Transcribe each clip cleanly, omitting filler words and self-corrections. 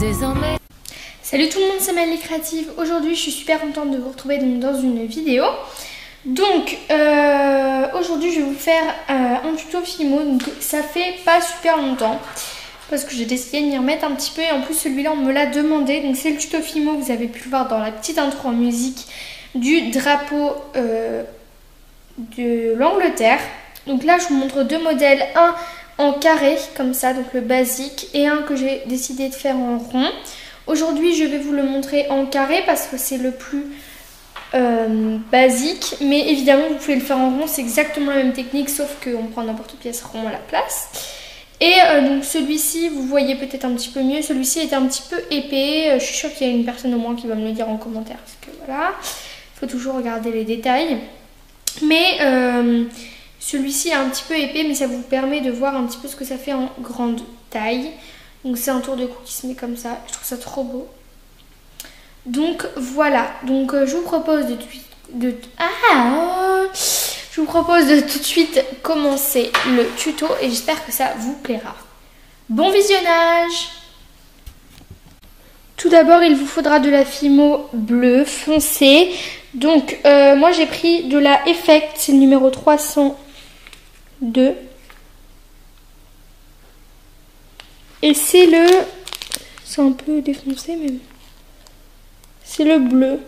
désormais. Salut tout le monde, c'est Maëlie Créative. Aujourd'hui je suis super contente de vous retrouver dans une vidéo. Donc aujourd'hui je vais vous faire un tuto Fimo. Donc ça fait pas super longtemps parce que j'ai décidé de m'y remettre un petit peu. Et en plus celui-là on me l'a demandé. Donc c'est le tuto Fimo, vous avez pu le voir dans la petite intro en musique du drapeau de l'Angleterre. Donc là je vous montre deux modèles, un en carré comme ça, donc le basique, et un que j'ai décidé de faire en rond. Aujourd'hui je vais vous le montrer en carré parce que c'est le plus basique, mais évidemment vous pouvez le faire en rond, c'est exactement la même technique sauf qu'on prend n'importe quelle pièce rond à la place. Et donc celui-ci vous voyez peut-être un petit peu mieux, celui-ci est un petit peu épais, je suis sûre qu'il y a une personne au moins qui va me le dire en commentaire parce que voilà, il faut toujours regarder les détails. Mais celui-ci est un petit peu épais, mais ça vous permet de voir un petit peu ce que ça fait en grande taille. Donc c'est un tour de cou qui se met comme ça, je trouve ça trop beau. Donc voilà, donc je vous propose de tout de suite commencer le tuto et j'espère que ça vous plaira. Bon visionnage! Tout d'abord il vous faudra de la Fimo bleu foncé. Donc moi j'ai pris de la Effect, c'est le numéro 302. Et c'est un peu défoncé mais c'est le bleu.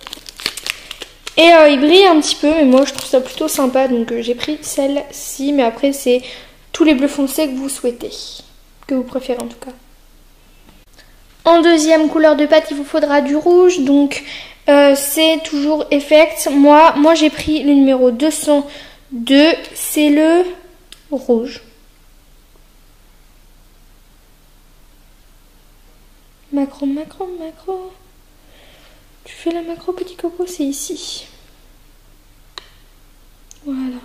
Et il brille un petit peu, mais moi je trouve ça plutôt sympa, donc j'ai pris celle-ci, mais après c'est tous les bleus foncés que vous souhaitez, que vous préférez en tout cas. En deuxième couleur de pâte, il vous faudra du rouge, donc c'est toujours Effect. Moi j'ai pris le numéro 202, c'est le rouge. Macro. Tu fais la macro petit coco, c'est ici. Voilà.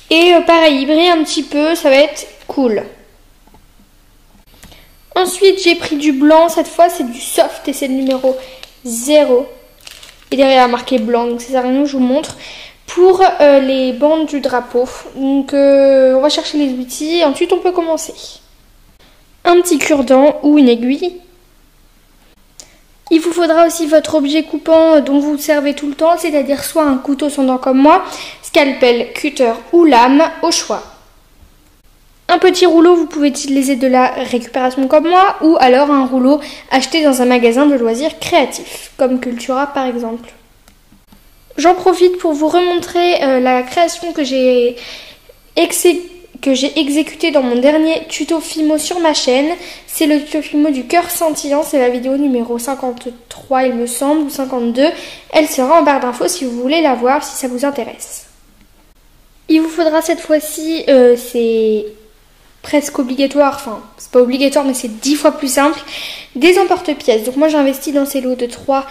Et pareil, il brille un petit peu, ça va être cool. Ensuite, j'ai pris du blanc. Cette fois, c'est du soft et c'est le numéro 0. Et derrière, il y a marqué blanc, donc ça sert à rien, je vous montre. Pour les bandes du drapeau. Donc, on va chercher les outils et ensuite, on peut commencer. Un petit cure-dent ou une aiguille. Il vous faudra aussi votre objet coupant dont vous servez tout le temps, c'est-à-dire soit un couteau sans dents comme moi, scalpel, cutter ou lame, au choix. Un petit rouleau, vous pouvez utiliser de la récupération comme moi, ou alors un rouleau acheté dans un magasin de loisirs créatifs, comme Cultura par exemple. J'en profite pour vous remontrer la création que j'ai exécuté dans mon dernier tuto Fimo sur ma chaîne. C'est le tuto Fimo du cœur scintillant, c'est la vidéo numéro 53 il me semble, ou 52. Elle sera en barre d'infos si vous voulez la voir, si ça vous intéresse. Il vous faudra cette fois-ci, c'est presque obligatoire, enfin c'est pas obligatoire mais c'est 10 fois plus simple, des emporte-pièces. Donc moi j'ai investi dans ces lots de 3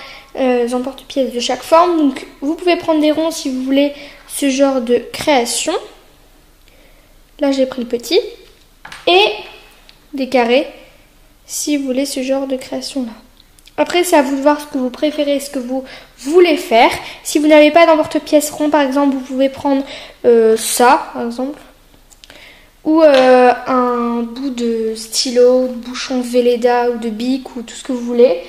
emporte-pièces de chaque forme. Donc vous pouvez prendre des ronds si vous voulez ce genre de création. Là j'ai pris le petit. Et des carrés si vous voulez ce genre de création là. Après c'est à vous de voir ce que vous préférez, ce que vous voulez faire. Si vous n'avez pas d'emporte-pièces rond par exemple, vous pouvez prendre ça par exemple. Ou un bout de stylo, de bouchon Velleda ou de bic ou tout ce que vous voulez.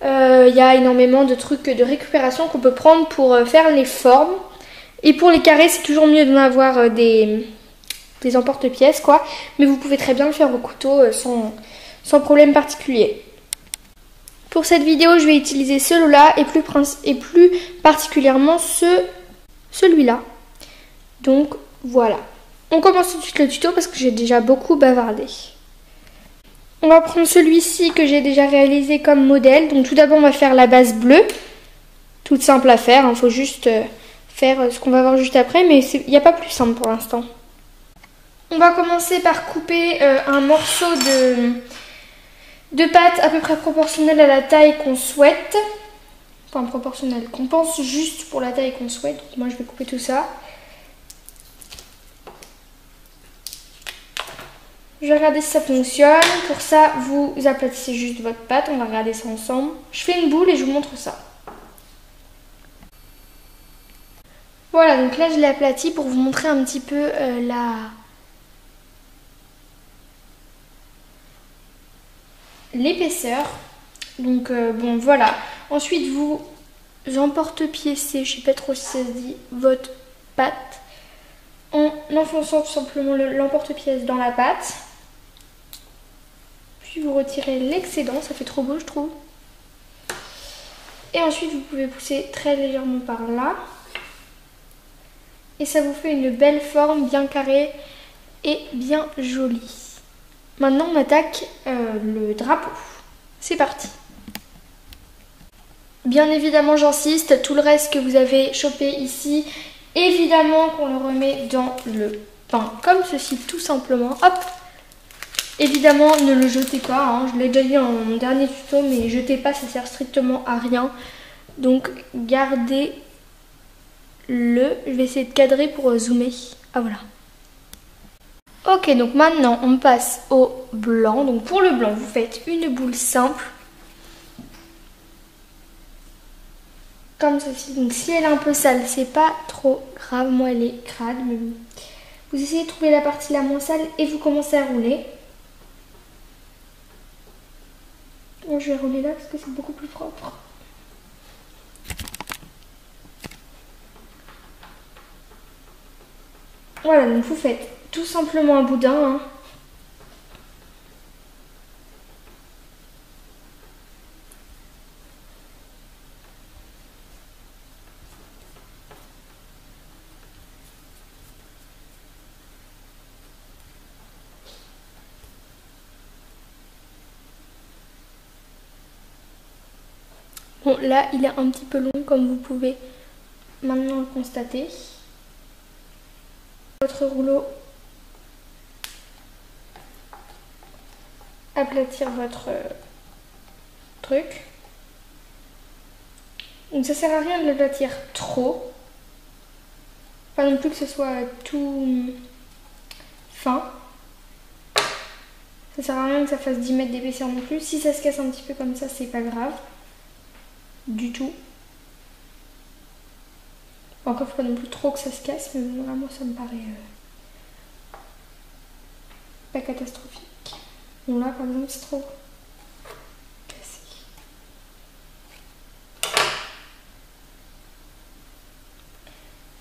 Il y a énormément de trucs de récupération qu'on peut prendre pour faire les formes. Et pour les carrés c'est toujours mieux d'en avoir des emporte-pièces quoi, mais vous pouvez très bien le faire au couteau sans problème particulier. Pour cette vidéo je vais utiliser ce lot-là et plus particulièrement celui-là. Donc voilà. On commence tout de suite le tuto parce que j'ai déjà beaucoup bavardé. On va prendre celui-ci que j'ai déjà réalisé comme modèle. Donc tout d'abord on va faire la base bleue. Toute simple à faire, il faut juste faire ce qu'on va voir juste après, mais il n'y a pas plus simple pour l'instant. On va commencer par couper un morceau de pâte à peu près proportionnel à la taille qu'on souhaite. Enfin proportionnel, qu'on pense juste pour la taille qu'on souhaite. Donc moi je vais couper tout ça. Je vais regarder si ça fonctionne. Pour ça, vous aplatissez juste votre pâte. On va regarder ça ensemble. Je fais une boule et je vous montre ça. Voilà, donc là je l'ai aplati pour vous montrer un petit peu l'épaisseur. Donc bon voilà. Ensuite vous emporte-piécez, je sais pas trop si ça se dit, votre pâte en enfonçant tout simplement l'emporte-pièce dans la pâte. Puis vous retirez l'excédent, ça fait trop beau je trouve. Et ensuite vous pouvez pousser très légèrement par là. Et ça vous fait une belle forme bien carrée et bien jolie. Maintenant on attaque le drapeau. C'est parti. Bien évidemment j'insiste, tout le reste que vous avez chopé ici, évidemment qu'on le remet dans le pain comme ceci tout simplement. Hop. Évidemment ne le jetez pas, hein. Je l'ai déjà dit en mon dernier tuto, mais jetez pas, ça sert strictement à rien. Donc gardez-le. Je vais essayer de cadrer pour zoomer. Ah voilà. Ok, donc maintenant on passe au blanc. Donc pour le blanc, vous faites une boule simple. Comme ceci. Donc si elle est un peu sale, c'est pas trop grave. Moi elle est crade, mais bon. Vous essayez de trouver la partie la moins sale et vous commencez à rouler. Bon, je vais rouler là parce que c'est beaucoup plus propre. Voilà, donc vous faites tout simplement un boudin. Hein. Bon, là, il est un petit peu long, comme vous pouvez maintenant le constater. Votre rouleau, aplatir votre truc. Donc ça sert à rien de l'aplatir trop. Pas non plus que ce soit tout fin. Ça sert à rien que ça fasse 10 mètres d'épaisseur non plus. Si ça se casse un petit peu comme ça, c'est pas grave. Du tout. Encore, faut pas non plus trop que ça se casse, mais bon, vraiment, ça me paraît pas catastrophique. Bon, là, par exemple, c'est trop cassé.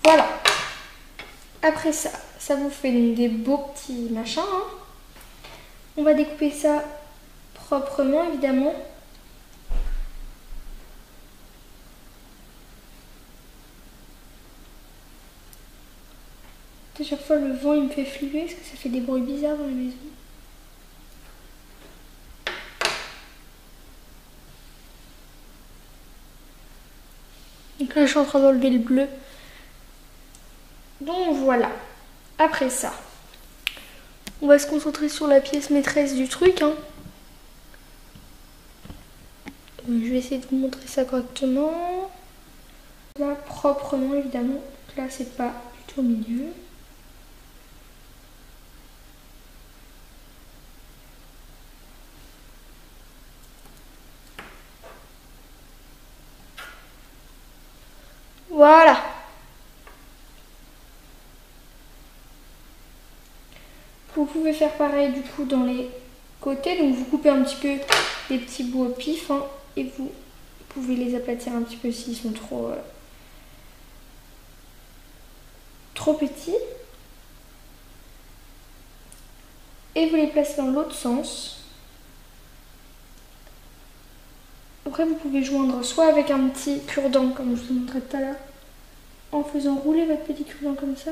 Voilà. Après ça, ça vous fait donc des beaux petits machins. Hein. On va découper ça proprement, évidemment. À chaque fois, le vent, il me fait flipper parce que ça fait des bruits bizarres dans la maison. Donc là, je suis en train d'enlever le bleu. Donc voilà. Après ça, on va se concentrer sur la pièce maîtresse du truc. Hein. Je vais essayer de vous montrer ça correctement. Là, proprement, évidemment. Donc là, c'est pas du tout au milieu. Voilà. Vous pouvez faire pareil du coup dans les côtés. Donc vous coupez un petit peu des petits bouts au pif. Hein, et vous pouvez les aplatir un petit peu s'ils sont trop petits. Et vous les placez dans l'autre sens. Après vous pouvez joindre soit avec un petit cure-dent comme je vous montrais tout à l'heure, en faisant rouler votre petit cure-dent comme ça,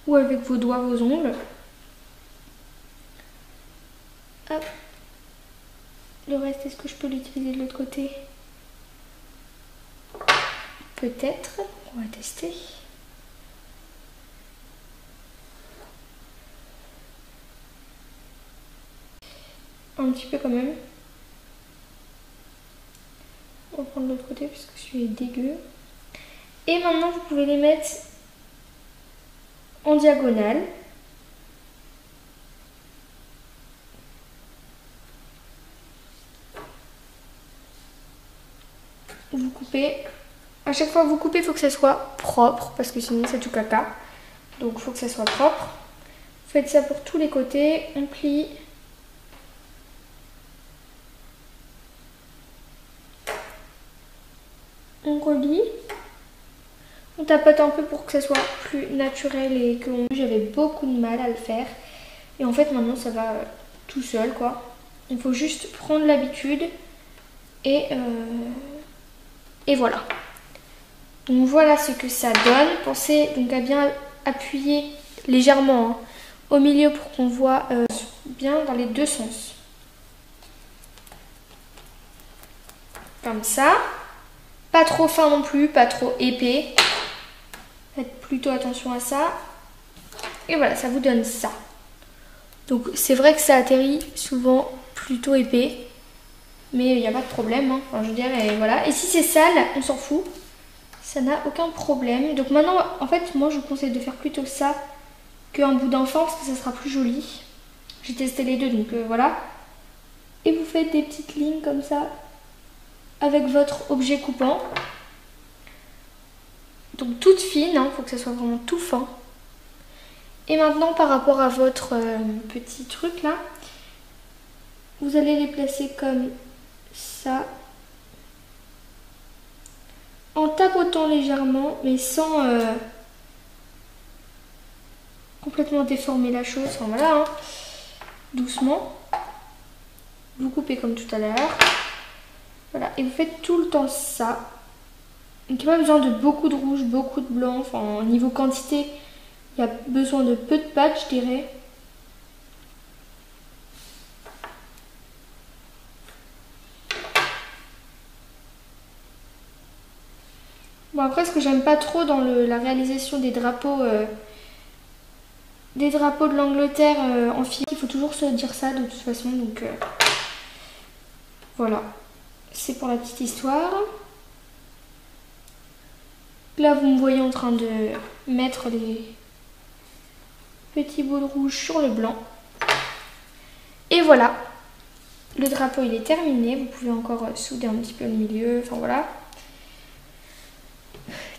ou avec vos doigts, vos ongles. Hop. Le reste, est-ce que je peux l'utiliser de l'autre côté? Peut-être. On va tester. Un petit peu quand même. On va prendre l'autre côté parce que celui-là est dégueu. Et maintenant, vous pouvez les mettre en diagonale. Vous coupez. À chaque fois que vous coupez, il faut que ça soit propre parce que sinon c'est tout caca. Donc il faut que ça soit propre. Vous faites ça pour tous les côtés. On plie. on relie. On tapote un peu pour que ça soit plus naturel et que j'avais beaucoup de mal à le faire. Et en fait maintenant ça va tout seul quoi. Il faut juste prendre l'habitude et voilà. Donc voilà ce que ça donne. Pensez donc à bien appuyer légèrement hein, au milieu pour qu'on voit bien dans les deux sens. Comme ça. Pas trop fin non plus, pas trop épais. Faites plutôt attention à ça. Et voilà, ça vous donne ça. Donc c'est vrai que ça atterrit souvent plutôt épais. Mais il n'y a pas de problème. Hein. Enfin, je veux dire, et voilà. Et si c'est sale, on s'en fout. Ça n'a aucun problème. Donc maintenant, en fait, moi je vous conseille de faire plutôt ça qu'un bout d'enfant parce que ça sera plus joli. J'ai testé les deux, donc voilà. Et vous faites des petites lignes comme ça avec votre objet coupant. Donc toute fine, il faut que ça soit vraiment tout fin. Et maintenant par rapport à votre petit truc là, vous allez les placer comme ça. En tapotant légèrement, mais sans complètement déformer la chose. Enfin voilà, hein. Doucement. Vous coupez comme tout à l'heure. Voilà, et vous faites tout le temps ça. Donc il n'y a pas besoin de beaucoup de rouge, beaucoup de blanc. Enfin, niveau quantité, il y a besoin de peu de pâte, je dirais. Bon, après, ce que j'aime pas trop dans la réalisation des drapeaux de l'Angleterre en fille, il faut toujours se dire ça de toute façon. Donc voilà, c'est pour la petite histoire. Là, vous me voyez en train de mettre les petits bouts de rouge sur le blanc. Et voilà, le drapeau il est terminé. Vous pouvez encore souder un petit peu le milieu. Enfin voilà.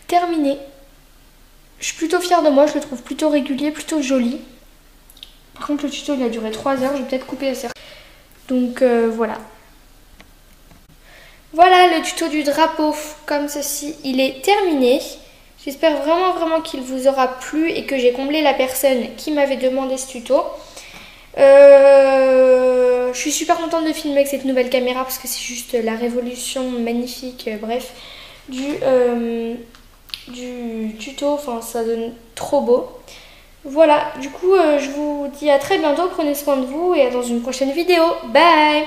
Terminé. Je suis plutôt fière de moi, je le trouve plutôt régulier, plutôt joli. Par contre, le tuto il a duré 3 heures, je vais peut-être couper la serre. Donc voilà. Voilà le tuto du drapeau comme ceci, il est terminé. J'espère vraiment qu'il vous aura plu et que j'ai comblé la personne qui m'avait demandé ce tuto. Je suis super contente de filmer avec cette nouvelle caméra parce que c'est juste la révolution magnifique, bref, du tuto. Enfin, ça donne trop beau. Voilà, du coup, je vous dis à très bientôt. Prenez soin de vous et à dans une prochaine vidéo. Bye!